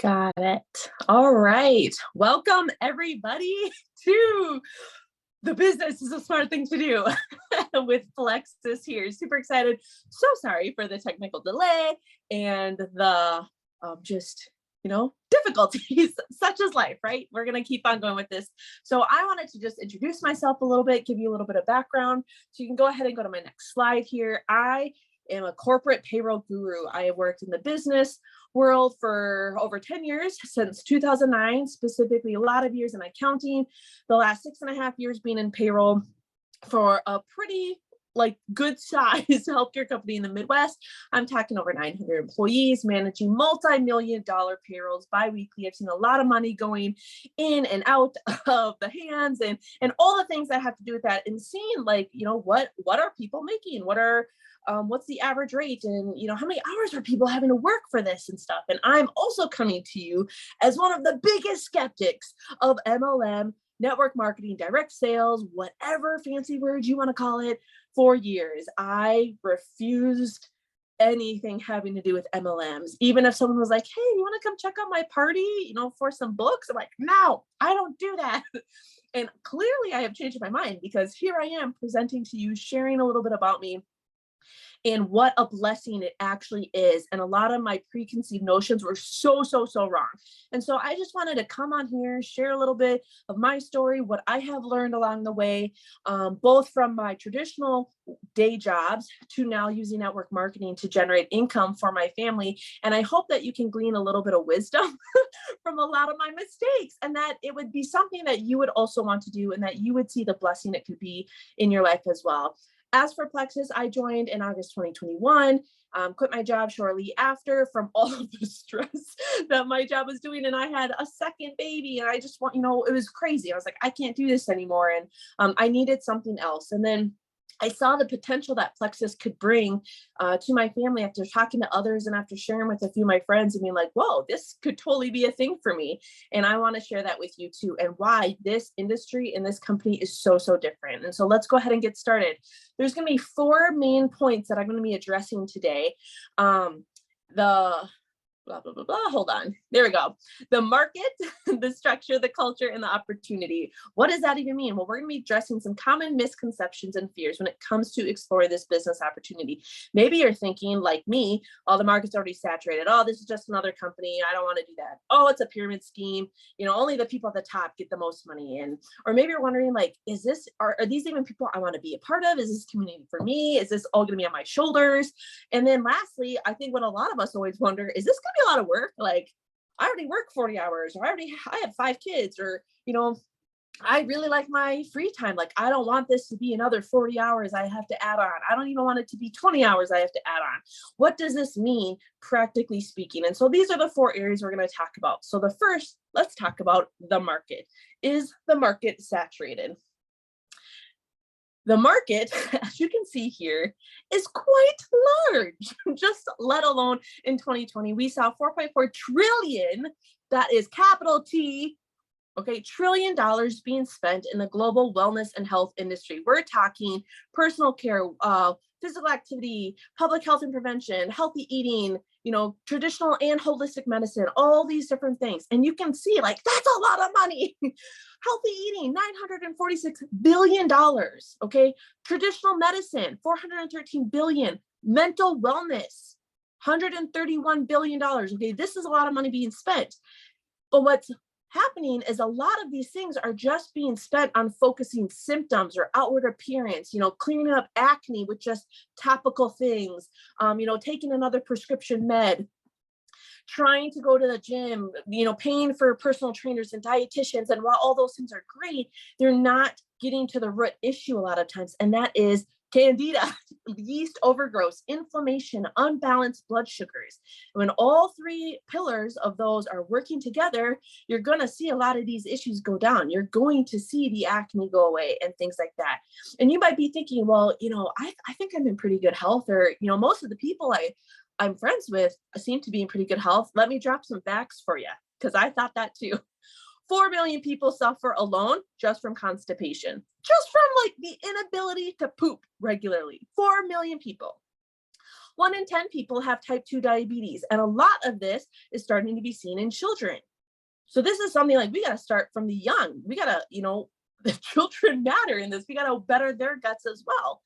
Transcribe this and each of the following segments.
Got it. All right. Welcome, everybody, to the business is a smart thing to do with Plexus here. Super excited. So sorry for the technical delay and the difficulties, such as life, right? We're going to keep on going with this. So I wanted to just introduce myself a little bit, give you a little bit of background. So you can go ahead and go to my next slide here. I am a corporate payroll guru. I have worked in the business world for over 10 years, since 2009, specifically a lot of years in accounting, the last 6.5 years being in payroll for a pretty good size healthcare company in the Midwest. I'm talking over 900 employees, managing multi-million-dollar payrolls biweekly. I've seen a lot of money going in and out of the hands and all the things that have to do with that, and seeing what are people making? What's the average rate, and how many hours are people having to work for this and stuff. And I'm also coming to you as one of the biggest skeptics of MLM, network marketing, direct sales, whatever fancy words you want to call it. For years, I refused anything having to do with MLMs. Even if someone was like, hey, you want to come check out my party, for some books? I'm like, no, I don't do that. And clearly I have changed my mind, because here I am presenting to you, sharing a little bit about me and what a blessing it actually is. And a lot of my preconceived notions were so wrong. And so I just wanted to come on here, share a little bit of my story, what I have learned along the way, both from my traditional day jobs to now using network marketing to generate income for my family. And I hope that you can glean a little bit of wisdom from a lot of my mistakes, and that it would be something that you would also want to do, and that you would see the blessing it could be in your life as well. As for Plexus, I joined in August 2021, quit my job shortly after from all of the stress that my job was doing. And I had a second baby, and I just it was crazy. I was like, I can't do this anymore. And I needed something else. And then I saw the potential that Plexus could bring to my family after talking to others and after sharing with a few of my friends and being like, whoa, this could totally be a thing for me. And I want to share that with you too, and why this industry and this company is so different. And so let's go ahead and get started. There's going to be 4 main points that I'm going to be addressing today. Hold on. There we go. The market, the structure, the culture, and the opportunity. What does that even mean? Well, we're going to be addressing some common misconceptions and fears when it comes to exploring this business opportunity. Maybe you're thinking, like me, oh, the market's already saturated. Oh, this is just another company. I don't want to do that. Oh, it's a pyramid scheme. Only the people at the top get the most money in. Or maybe you're wondering, like, are these even people I want to be a part of? Is this community for me? Is this all going to be on my shoulders? And then lastly, I think what a lot of us always wonder, is this going to be a lot of work? Like, I already work 40 hours, or I have 5 kids, or I really like my free time. Like, I don't want this to be another 40 hours I have to add on. I don't even want it to be 20 hours I have to add on. What does this mean, practically speaking? And so these are the 4 areas we're going to talk about. So the first, let's talk about the market. Is the market saturated? The market, as you can see here, is quite large. Just let alone in 2020, we saw 4.4 trillion, that is capital T, okay, $1 trillion being spent in the global wellness and health industry. We're talking personal care, physical activity, public health and prevention, healthy eating, traditional and holistic medicine, all these different things. And you can see, like, that's a lot of money. Healthy eating, $946 billion. Okay. Traditional medicine, $413 billion. Mental wellness, $131 billion. Okay. This is a lot of money being spent. But what's happening is a lot of these things are just being spent on focusing symptoms or outward appearance, cleaning up acne with just topical things, taking another prescription med, trying to go to the gym, paying for personal trainers and dietitians. And while all those things are great, they're not getting to the root issue a lot of times. And that is candida, yeast overgrowth, inflammation, unbalanced blood sugars. When all 3 pillars of those are working together, you're going to see a lot of these issues go down. You're going to see the acne go away and things like that. And you might be thinking, well, I think I'm in pretty good health, or, most of the people I'm friends with seem to be in pretty good health. Let me drop some facts for you, because I thought that too. 4 million people suffer alone just from constipation, just from the inability to poop regularly. 4 million people. 1 in 10 people have type 2 diabetes. And a lot of this is starting to be seen in children. So this is something like we got to start from the young. We got to, the children matter in this. We got to better their guts as well.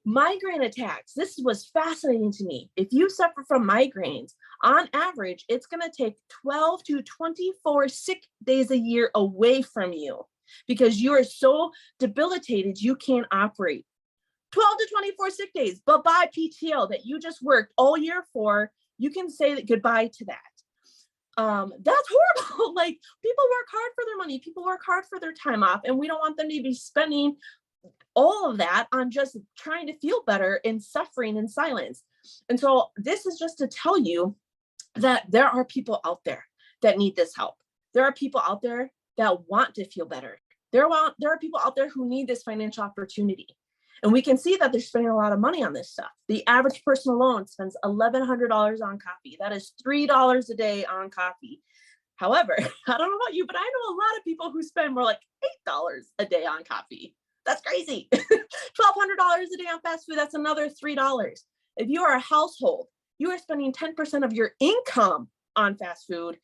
Migraine attacks. This was fascinating to me. If you suffer from migraines, on average, it's going to take 12 to 24 sick days a year away from you because you are so debilitated you can't operate. 12 to 24 sick days, bye-bye PTO that you just worked all year for. You can say that goodbye to that. That's horrible. Like, people work hard for their money. People work hard for their time off, and we don't want them to be spending all of that on just trying to feel better and suffering in silence. And so this is just to tell you that there are people out there that need this help. There are people out there that want to feel better. There are people out there who need this financial opportunity. And we can see that they're spending a lot of money on this stuff. The average person alone spends $1,100 on coffee. That is $3 a day on coffee. However, I don't know about you, but I know a lot of people who spend more like $8 a day on coffee. That's crazy. $1,200 a day on fast food. That's another $3. If you are a household, you are spending 10% of your income on fast food.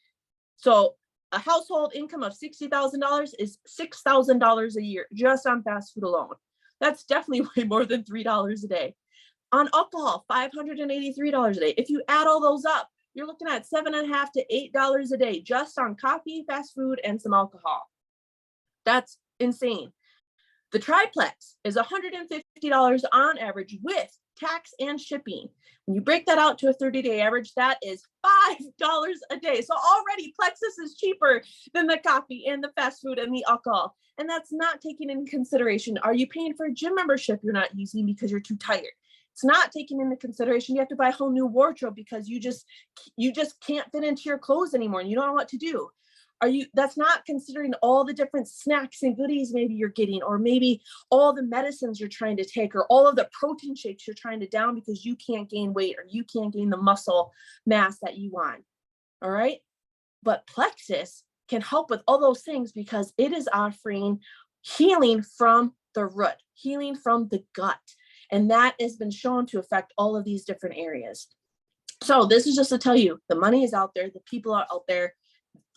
So a household income of $60,000 is $6,000 a year just on fast food alone. That's definitely way more than $3 a day. On alcohol, $583 a day. If you add all those up, you're looking at $7.50 to $8 a day just on coffee, fast food, and some alcohol. That's insane. The triplex is $150 on average with tax and shipping. When you break that out to a 30-day average, that is $5 a day. So already Plexus is cheaper than the coffee and the fast food and the alcohol. And that's not taking into consideration, are you paying for a gym membership you're not using because you're too tired? It's not taking into consideration you have to buy a whole new wardrobe because you just can't fit into your clothes anymore and you don't know what to do. That's not considering all the different snacks and goodies maybe you're getting, or maybe all the medicines you're trying to take, or all of the protein shakes you're trying to down because you can't gain weight or you can't gain the muscle mass that you want. All right. But Plexus can help with all those things because it is offering healing from the root, healing from the gut. And that has been shown to affect all of these different areas. So this is just to tell you, the money is out there. The people are out there.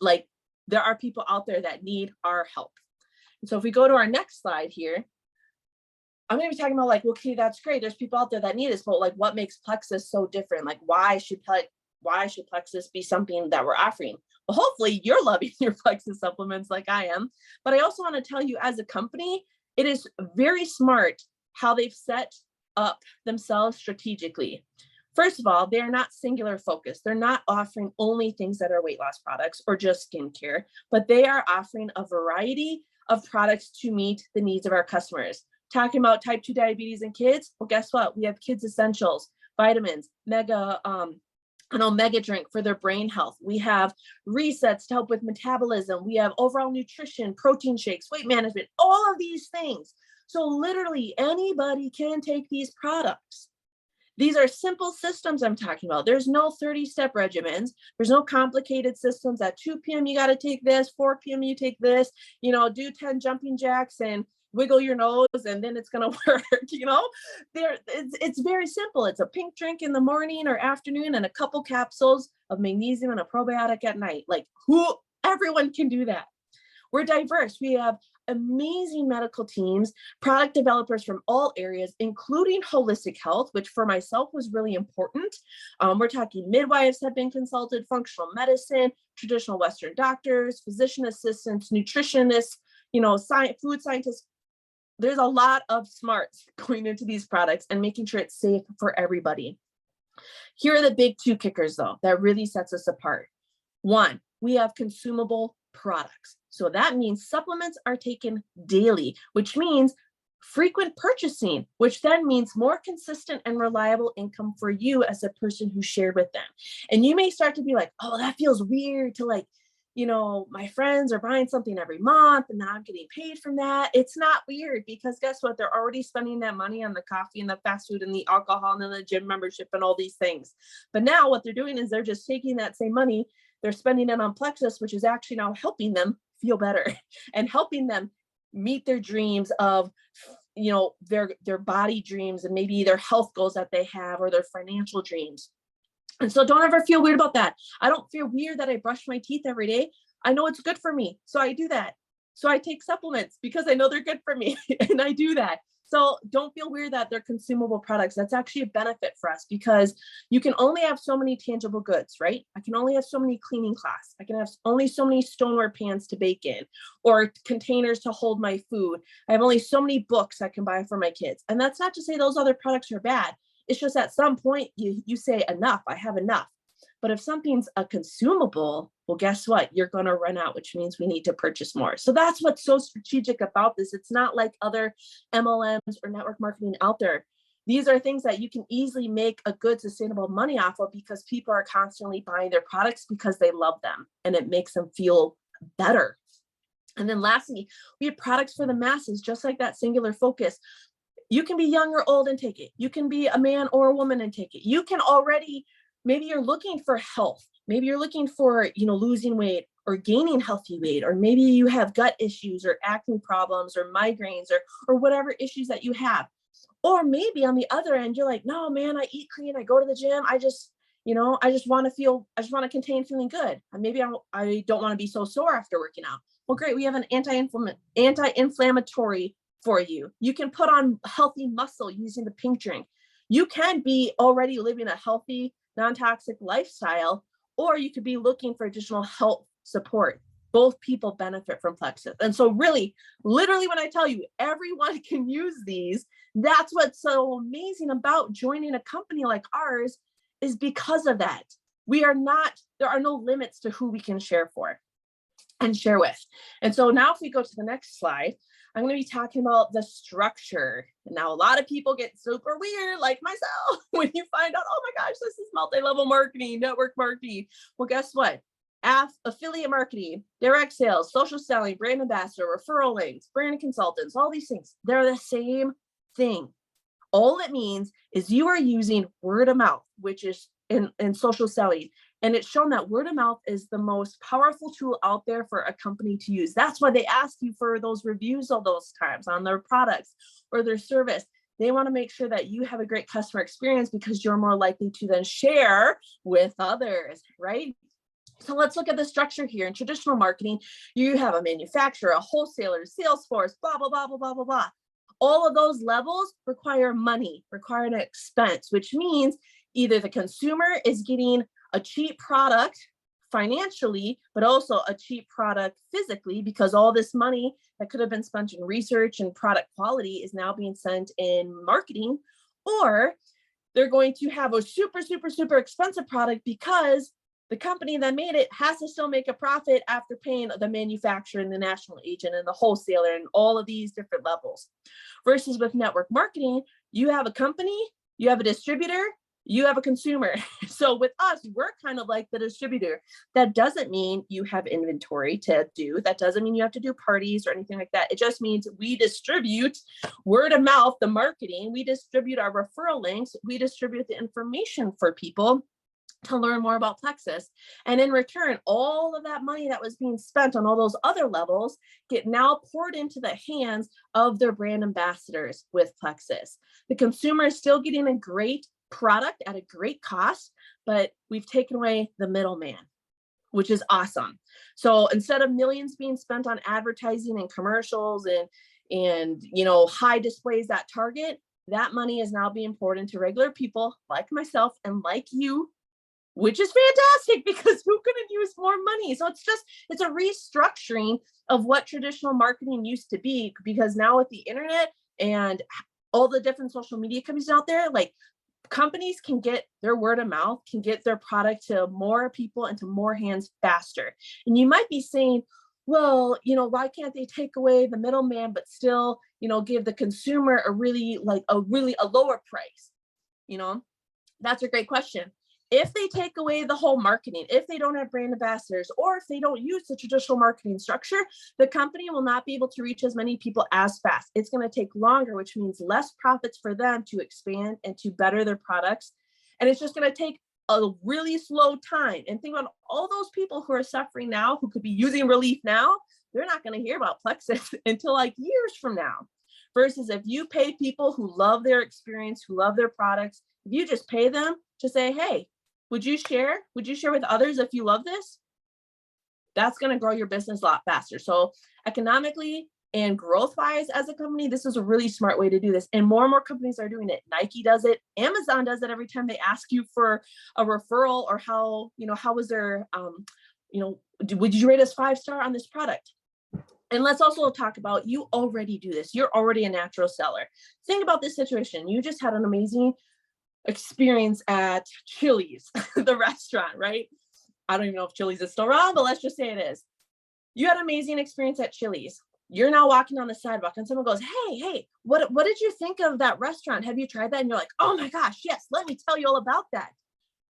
Like, there are people out there that need our help. And so if we go to our next slide here, I'm going to be talking about like, okay, that's great. There's people out there that need this, but like, what makes Plexus so different? Like, why should Plexus be something that we're offering? Well, hopefully you're loving your Plexus supplements like I am. But I also want to tell you, as a company, it is very smart how they've set up themselves strategically. First of all, they're not singular focused. They're not offering only things that are weight loss products or just skincare, but they are offering a variety of products to meet the needs of our customers. Talking about type 2 diabetes in kids, well, guess what? We have kids essentials, vitamins, mega drink for their brain health. We have resets to help with metabolism. We have overall nutrition, protein shakes, weight management, all of these things. So literally anybody can take these products. These are simple systems I'm talking about. There's no 30-step regimens. There's no complicated systems. At 2 p.m. you got to take this, 4 p.m. you take this, do 10 jumping jacks and wiggle your nose and then it's going to work, it's very simple. It's a pink drink in the morning or afternoon and a couple capsules of magnesium and a probiotic at night. Like, everyone can do that. We're diverse. We have amazing medical teams, product developers from all areas, including holistic health, which for myself was really important. We're talking midwives have been consulted, functional medicine, traditional Western doctors, physician assistants, nutritionists, food scientists. There's a lot of smarts going into these products and making sure it's safe for everybody. Here are the big two kickers, though, that really sets us apart. One, we have consumable products. So that means supplements are taken daily, which means frequent purchasing, which then means more consistent and reliable income for you as a person who shared with them. And you may start to be like, oh, that feels weird to my friends are buying something every month and then I'm getting paid from that. It's not weird because guess what? They're already spending that money on the coffee and the fast food and the alcohol and the gym membership and all these things. But now what they're doing is they're just taking that same money, they're spending it on Plexus, which is actually now helping them feel better and helping them meet their dreams of their body dreams and maybe their health goals that they have or their financial dreams. And so don't ever feel weird about that. I don't feel weird that I brush my teeth every day. I know it's good for me, so I do that. So I take supplements because I know they're good for me and I do that. So don't feel weird that they're consumable products. That's actually a benefit for us because you can only have so many tangible goods, right? I can only have so many cleaning cloths. I can have only so many stoneware pans to bake in or containers to hold my food. I have only so many books I can buy for my kids. And that's not to say those other products are bad. It's just at some point you say enough, I have enough. But if something's a consumable, well, guess what? You're going to run out, which means we need to purchase more. So that's what's so strategic about this. It's not like other MLMs or network marketing out there. These are things that you can easily make a good, sustainable money off of because people are constantly buying their products because they love them and it makes them feel better. And then lastly, we have products for the masses, just like that singular focus. You can be young or old and take it. You can be a man or a woman and take it. You can already, maybe you're looking for health. Maybe you're looking for, losing weight or gaining healthy weight, or maybe you have gut issues or acne problems or migraines or whatever issues that you have. Or maybe on the other end, you're like, no, man, I eat clean. I go to the gym. I just want to contain feeling good. And maybe I don't want to be so sore after working out. Well, great. We have an anti-inflammatory for you. You can put on healthy muscle using the pink drink. You can be already living a healthy, non-toxic lifestyle, or you could be looking for additional health support. Both people benefit from Plexus. And so really, literally when I tell you everyone can use these, that's what's so amazing about joining a company like ours is because of that. There are no limits to who we can share for and share with. And so now if we go to the next slide, I'm going to be talking about the structure. Now, a lot of people get super weird, like myself, when you find out, oh my gosh, this is multi-level marketing, network marketing. Well, guess what? Affiliate marketing, direct sales, social selling, brand ambassador, referral links, brand consultants, all these things, they're the same thing. All it means is you are using word of mouth, which is in social selling. And it's shown that word of mouth is the most powerful tool out there for a company to use. That's why they ask you for those reviews all those times on their products or their service. They want to make sure that you have a great customer experience because you're more likely to then share with others, right? So let's look at the structure here. In traditional marketing, you have a manufacturer, a wholesaler, sales force, blah, blah, blah, blah, blah, blah, blah. All of those levels require money, require an expense, which means either the consumer is getting a cheap product financially, but also a cheap product physically, because all this money that could have been spent in research and product quality is now being spent in marketing, or they're going to have a super, super, super expensive product because the company that made it has to still make a profit after paying the manufacturer and the national agent and the wholesaler and all of these different levels. Versus with network marketing, you have a company, you have a distributor, you have a consumer. So with us, we're kind of like the distributor. That doesn't mean you have inventory to do. That doesn't mean you have to do parties or anything like that. It just means we distribute word of mouth, the marketing. We distribute our referral links. We distribute the information for people to learn more about Plexus. And in return, all of that money that was being spent on all those other levels get now poured into the hands of their brand ambassadors with Plexus. The consumer is still getting a great product at a great cost, but we've taken away the middleman, which is awesome. So instead of millions being spent on advertising and commercials and high displays at Target, that money is now being poured into regular people like myself and like you, which is fantastic because who couldn't use more money? So it's a restructuring of what traditional marketing used to be, because now with the internet and all the different social media companies out there, like companies can get their word of mouth, can get their product to more people and to more hands faster. And you might be saying, well, why can't they take away the middleman, but still, give the consumer a lower price? That's a great question. If they take away the whole marketing, if they don't have brand ambassadors, or if they don't use the traditional marketing structure, the company will not be able to reach as many people as fast. It's going to take longer, which means less profits for them to expand and to better their products. And it's just going to take a really slow time. And think about all those people who are suffering now, who could be using relief now. They're not going to hear about Plexus until like years from now. versus if you pay people who love their experience, who love their products, if you just pay them to say, hey, would you share with others if you love this? That's going to grow your business a lot faster. So economically and growth wise as a company, this is a really smart way to do this. And more companies are doing it. Nike does it. Amazon does it every time they ask you for a referral or how was their, would you rate us 5-star on this product? And let's also talk about, you already do this. You're already a natural seller. Think about this situation. You just had an amazing experience at Chili's, the restaurant, right? I don't even know if Chili's is still around, but let's just say it is. You had an amazing experience at Chili's. You're now walking on the sidewalk and someone goes, hey, what did you think of that restaurant? Have you tried that? And you're like, oh my gosh, yes, let me tell you all about that.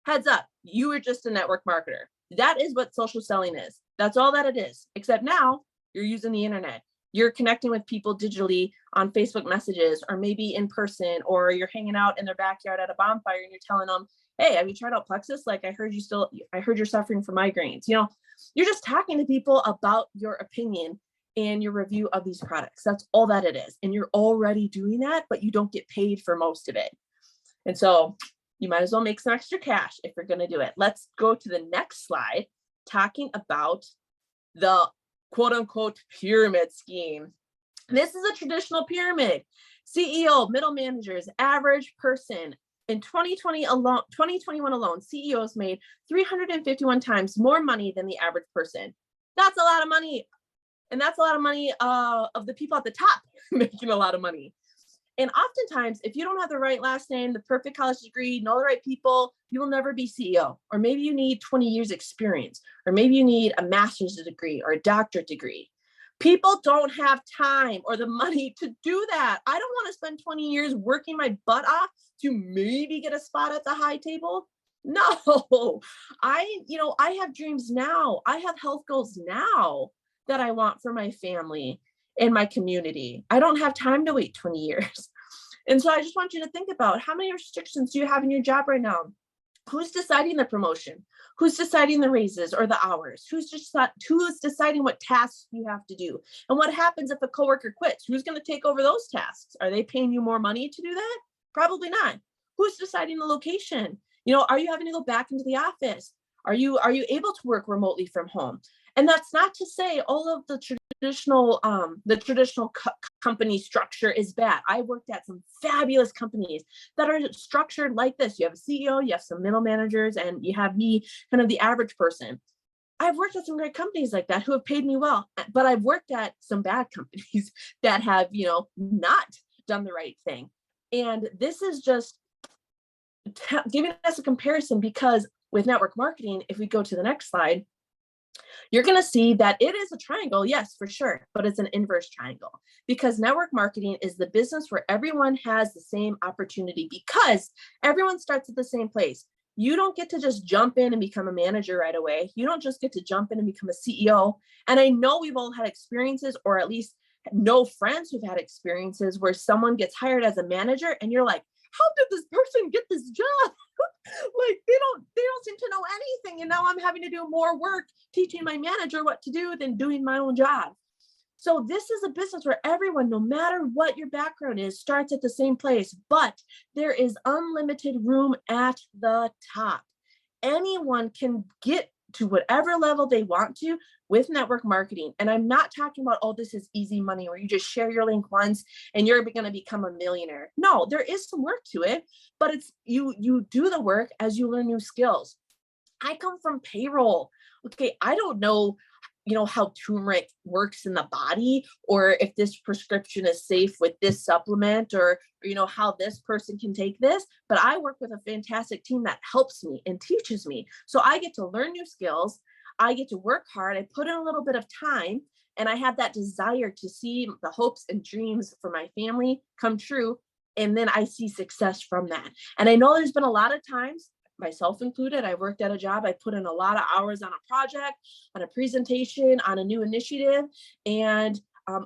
Heads up, you were just a network marketer. That is what social selling is. That's all that it is. Except now you're using the internet. You're connecting with people digitally on Facebook messages, or maybe in person, or you're hanging out in their backyard at a bonfire and you're telling them, hey, have you tried out Plexus? Like, I heard you're suffering from migraines. You're just talking to people about your opinion and your review of these products. That's all that it is. And you're already doing that, but you don't get paid for most of it. And so you might as well make some extra cash if you're going to do it. Let's go to the next slide, talking about the quote unquote pyramid scheme. This is a traditional pyramid. CEO, middle managers, average person. In 2021 alone, CEOs made 351 times more money than the average person. That's a lot of money. And that's a lot of money of the people at the top making a lot of money. And oftentimes, if you don't have the right last name, the perfect college degree, know the right people, you will never be CEO. Or maybe you need 20 years experience, or maybe you need a master's degree or a doctorate degree. People don't have time or the money to do that. I don't want to spend 20 years working my butt off to maybe get a spot at the high table. No, I have dreams now. I have health goals now that I want for my family and my community. I don't have time to wait 20 years. And so I just want you to think about, how many restrictions do you have in your job right now? Who's deciding the promotion? Who's deciding the raises or the hours? Who's deciding what tasks you have to do? And what happens if a coworker quits? Who's going to take over those tasks? Are they paying you more money to do that? Probably not. Who's deciding the location? Are you having to go back into the office? Are you able to work remotely from home? And that's not to say all of the traditional company structure is bad. I worked at some fabulous companies that are structured like this. You have a CEO, you have some middle managers, and you have me, kind of the average person. I've worked at some great companies like that who have paid me well, but I've worked at some bad companies that have, not done the right thing. And this is just giving us a comparison, because with network marketing, if we go to the next slide, you're going to see that it is a triangle, yes, for sure, but it's an inverse triangle, because network marketing is the business where everyone has the same opportunity, because everyone starts at the same place. You don't get to just jump in and become a manager right away. You don't just get to jump in and become a CEO. And I know we've all had experiences, or at least know friends who've had experiences, where someone gets hired as a manager and you're like, how did this person get this job? Like, they don't seem to know anything. And now I'm having to do more work teaching my manager what to do than doing my own job. So this is a business where everyone, no matter what your background is, starts at the same place, but there is unlimited room at the top. Anyone can get to whatever level they want to with network marketing. And I'm not talking about, oh, this is easy money where you just share your link once and you're going to become a millionaire. No, there is some work to it, but it's you do the work as you learn new skills. I come from payroll. Okay, I don't know, how turmeric works in the body, or if this prescription is safe with this supplement, or how this person can take this, but I work with a fantastic team that helps me and teaches me. So I get to learn new skills. I get to work hard. I put in a little bit of time, and I have that desire to see the hopes and dreams for my family come true. And then I see success from that. And I know there's been a lot of times, myself included, I worked at a job, I put in a lot of hours on a project, on a presentation, on a new initiative, and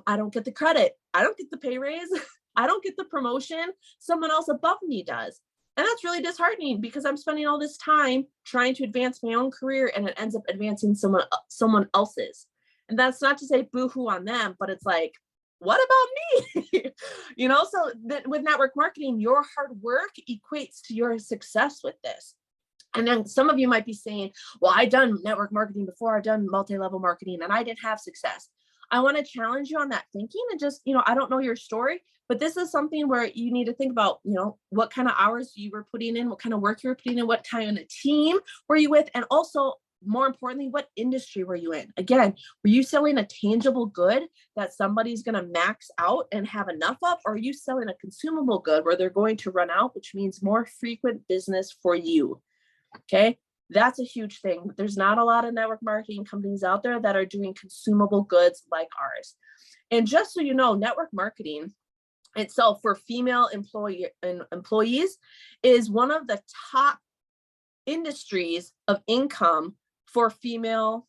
I don't get the credit. I don't get the pay raise. I don't get the promotion. Someone else above me does. And that's really disheartening, because I'm spending all this time trying to advance my own career, and it ends up advancing someone else's. And that's not to say boo-hoo on them, but it's like, what about me? So with network marketing, your hard work equates to your success with this. And then some of you might be saying, well, I've done network marketing before, I've done multi-level marketing, and I didn't have success. I want to challenge you on that thinking and just, I don't know your story, but this is something where you need to think about, what kind of hours you were putting in, what kind of work you were putting in, what kind of team were you with, and also more importantly, what industry were you in? Again, were you selling a tangible good that somebody's going to max out and have enough of, or are you selling a consumable good where they're going to run out, which means more frequent business for you? Okay. That's a huge thing. There's not a lot of network marketing companies out there that are doing consumable goods like ours. And just so you know, network marketing itself for female employees is one of the top industries of income for female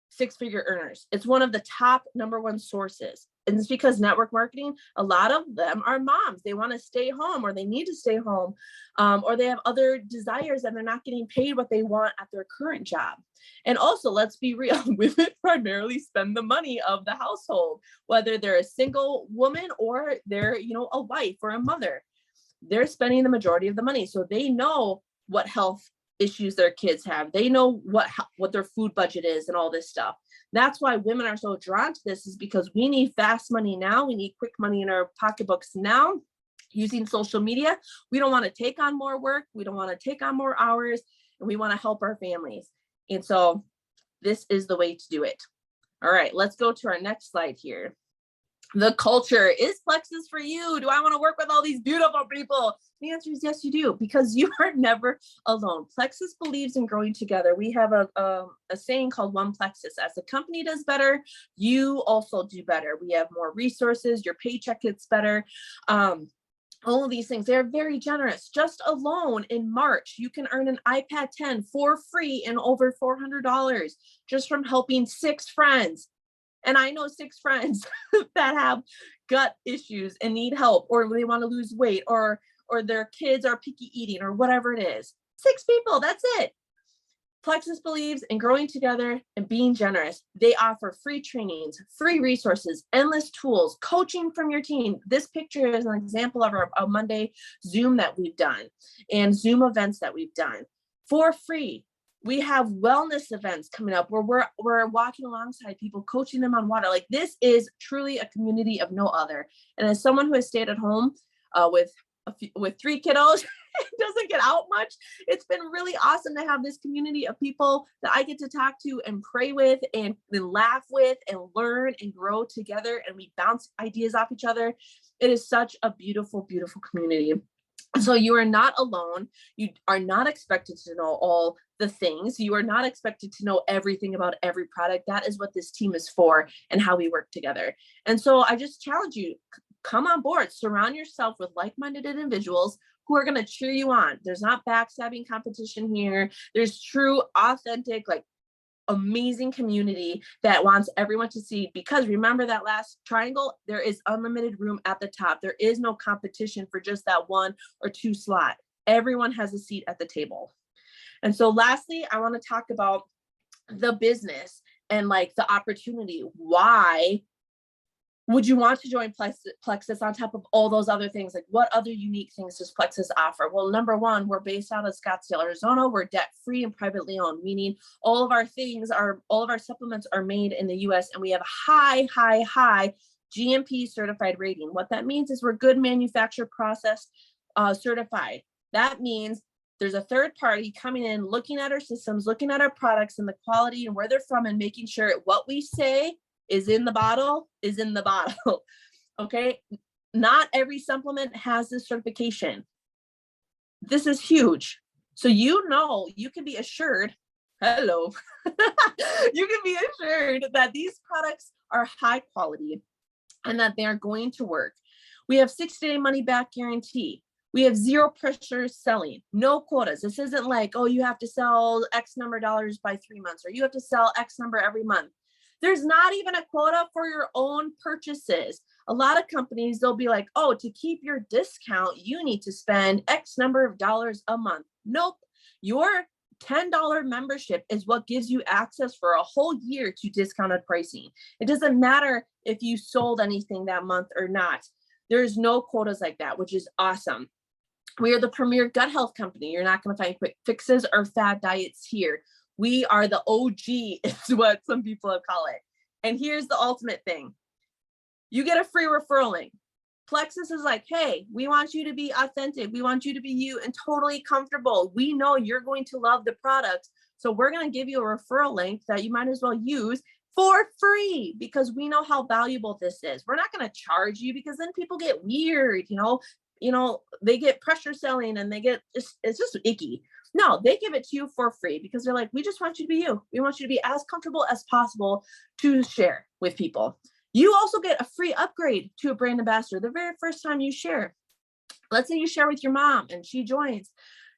six-figure earners. It's one of the top number one sources. And it's because network marketing, a lot of them are moms. They want to stay home, or they need to stay home, or they have other desires and they're not getting paid what they want at their current job. And also, let's be real, women primarily spend the money of the household, whether they're a single woman or they're, a wife or a mother. They're spending the majority of the money. So they know what health issues their kids have. They know what their food budget is and all this stuff. That's why women are so drawn to this, is because we need fast money now. We need quick money in our pocketbooks now. Using social media, we don't want to take on more work. We don't want to take on more hours, and we want to help our families. And so this is the way to do it. All right, let's go to our next slide here. The culture. Is Plexus for you? Do I want to work with all these beautiful people? The answer is yes, you do, because you are never alone. Plexus believes in growing together. We have a saying called One Plexus. As the company does better, you also do better. We have more resources. Your paycheck gets better. All of these things, they're very generous. Just alone in March, you can earn an iPad 10 for free and over $400 just from helping 6 friends. And I know 6 friends that have gut issues and need help, or they want to lose weight, or their kids are picky eating, or whatever it is. 6 people, that's it. Plexus believes in growing together and being generous. They offer free trainings, free resources, endless tools, coaching from your team. This picture is an example of a Monday Zoom that we've done and Zoom events that we've done for free. We have wellness events coming up where we're walking alongside people, coaching them on water. Like, this is truly a community of no other. And as someone who has stayed at home with 3 kiddos, it doesn't get out much. It's been really awesome to have this community of people that I get to talk to and pray with and laugh with and learn and grow together. And we bounce ideas off each other. It is such a beautiful, beautiful community. So you are not alone. You are not expected to know all the things. You are not expected to know everything about every product. That is what this team is for and how we work together. And so I just challenge you, come on board, surround yourself with like-minded individuals who are going to cheer you on. There's not backstabbing competition here. There's true, authentic, amazing community that wants everyone to see, because remember that last triangle, there is unlimited room at the top. There is no competition for just that 1 or 2 slot. Everyone has a seat at the table. And so lastly, I want to talk about the business and the opportunity. Why would you want to join Plexus on top of all those other things? What other unique things does Plexus offer? Well, number one, we're based out of Scottsdale, Arizona. We're debt-free and privately owned, meaning all of our supplements are made in the US, and we have a high GMP certified rating. What that means is we're good manufacturer process certified. That means there's a third party coming in, looking at our systems, looking at our products and the quality and where they're from, and making sure what we say is in the bottle. Okay. Not every supplement has this certification. This is huge. So, you can be assured, you can be assured that these products are high quality and that they are going to work. We have 60-day money back guarantee. We have zero pressure selling, no quotas. This isn't you have to sell X number of dollars by 3 months, or you have to sell X number every month. There's not even a quota for your own purchases. A lot of companies, they'll be to keep your discount, you need to spend X number of dollars a month. Nope. Your $10 membership is what gives you access for a whole year to discounted pricing. It doesn't matter if you sold anything that month or not. There's no quotas like that, which is awesome. We are the premier gut health company. You're not going to find quick fixes or fad diets here. We are the OG, is what some people have called it. And here's the ultimate thing. You get a free referral link. Plexus is like, hey, we want you to be authentic. We want you to be you and totally comfortable. We know you're going to love the product. So we're going to give you a referral link that you might as well use for free because we know how valuable this is. We're not going to charge you because then people get weird, they get pressure selling and it's just icky. No, they give it to you for free because they're like, we just want you to be you. We want you to be as comfortable as possible to share with people. You also get a free upgrade to a brand ambassador the very first time you share. Let's say you share with your mom and she joins.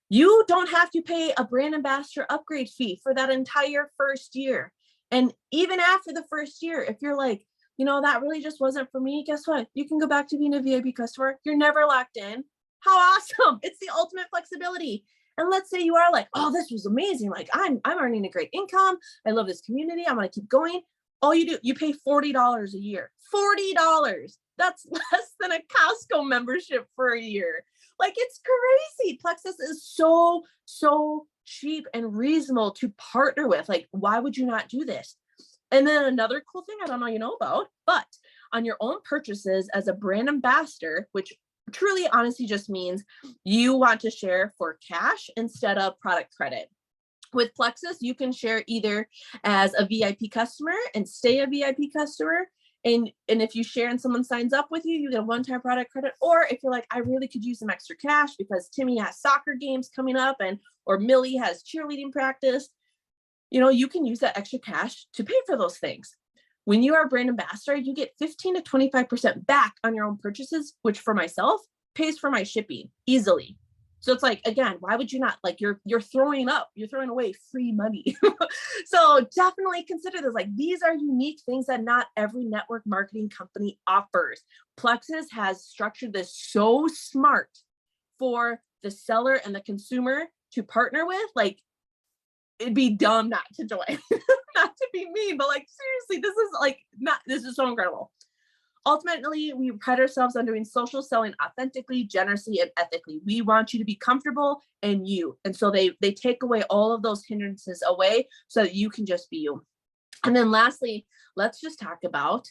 You don't have to pay a brand ambassador upgrade fee for that entire first year. And even after the first year, if you're like, that really just wasn't for me, guess what? You can go back to being a VIP customer. You're never locked in. How awesome. It's the ultimate flexibility. And let's say you are like, oh, this was amazing. Like I'm earning a great income. I love this community. I want to keep going. All you do, you pay $40 a year. $40. That's less than a Costco membership for a year. Like it's crazy. Plexus is so cheap and reasonable to partner with. Like, why would you not do this? And then another cool thing I don't know you know about, but on your own purchases as a brand ambassador, which truly honestly just means you want to share for cash instead of product credit. With Plexus, you can share either as a VIP customer and stay a VIP customer. And if you share and someone signs up with you, you get a one-time product credit. Or if you're like, I really could use some extra cash because Timmy has soccer games coming up or Millie has cheerleading practice, you can use that extra cash to pay for those things. When you are a brand ambassador, you get 15 to 25% back on your own purchases, which for myself pays for my shipping easily. So it's like, again, why would you not? Like you're throwing away free money. So definitely consider this. Like these are unique things that not every network marketing company offers. Plexus has structured this so smart for the seller and the consumer to partner with. Like it'd be dumb not to join, not to be mean, but like seriously, this is so incredible. Ultimately, we pride ourselves on doing social selling authentically, generously, and ethically. We want you to be comfortable and you. And so they take away all of those hindrances away so that you can just be you. And then lastly, let's just talk about,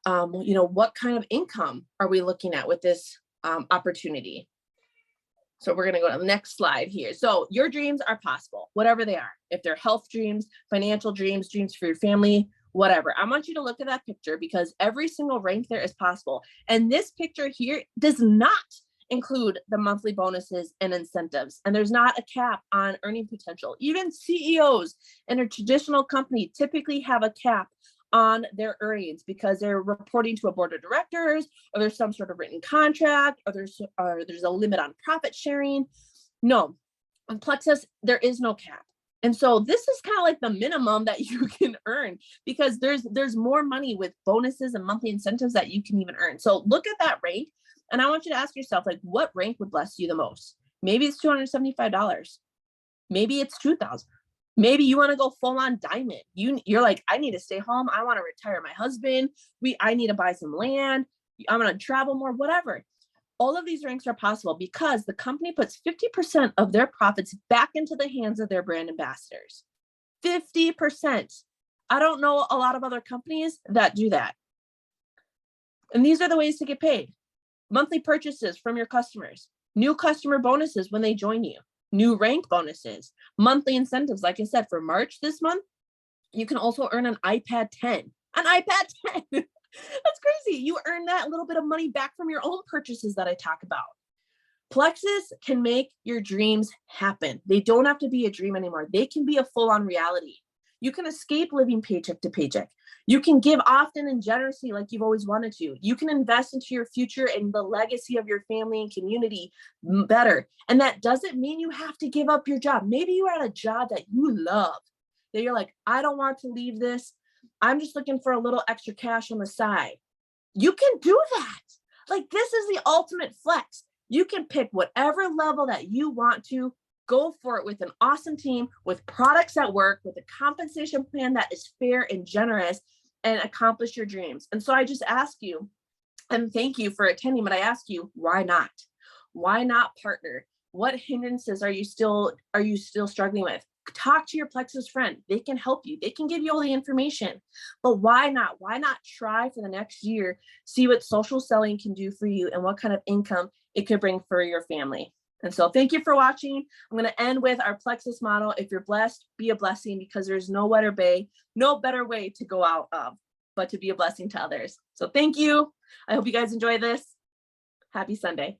what kind of income are we looking at with this opportunity? So we're going to go to the next slide here. So your dreams are possible, whatever they are. If they're health dreams, financial dreams, dreams for your family, whatever. I want you to look at that picture because every single rank there is possible. And this picture here does not include the monthly bonuses and incentives. And there's not a cap on earning potential. Even CEOs in a traditional company typically have a cap on their earnings because they're reporting to a board of directors, or there's some sort of written contract, or there's a limit on profit sharing. No, on Plexus, there is no cap. And so this is kind of like the minimum that you can earn because there's more money with bonuses and monthly incentives that you can even earn. So look at that rank. And I want you to ask yourself, like, what rank would bless you the most? Maybe it's $275. Maybe it's $2,000. Maybe you want to go full on diamond. You're like, I need to stay home. I want to retire my husband. I need to buy some land. I'm going to travel more, whatever. All of these ranks are possible because the company puts 50% of their profits back into the hands of their brand ambassadors. 50%. I don't know a lot of other companies that do that. And these are the ways to get paid. Monthly purchases from your customers, new customer bonuses when they join you, new rank bonuses, monthly incentives. Like I said, for March this month, you can also earn an iPad 10. An iPad 10. That's crazy. You earn that little bit of money back from your own purchases that I talk about. Plexus can make your dreams happen. They don't have to be a dream anymore. They can be a full-on reality. You can escape living paycheck to paycheck. You can give often and generously like you've always wanted to. You can invest into your future and the legacy of your family and community better. And that doesn't mean you have to give up your job. Maybe you are at a job that you love, that you're like, I don't want to leave this. I'm just looking for a little extra cash on the side. You can do that. Like, this is the ultimate flex. You can pick whatever level that you want to Go for it with an awesome team, with products that work, with a compensation plan that is fair and generous, and accomplish your dreams. And so I just ask you, and thank you for attending, but I ask you, why not? Why not partner? What hindrances are you still struggling with? Talk to your Plexus friend. They can help you. They can give you all the information. But why not? Why not try for the next year, see what social selling can do for you and what kind of income it could bring for your family? And so thank you for watching. I'm going to end with our Plexus model. If you're blessed, be a blessing, because there's no better way to go out of, but to be a blessing to others. So thank you. I hope you guys enjoy this. Happy Sunday.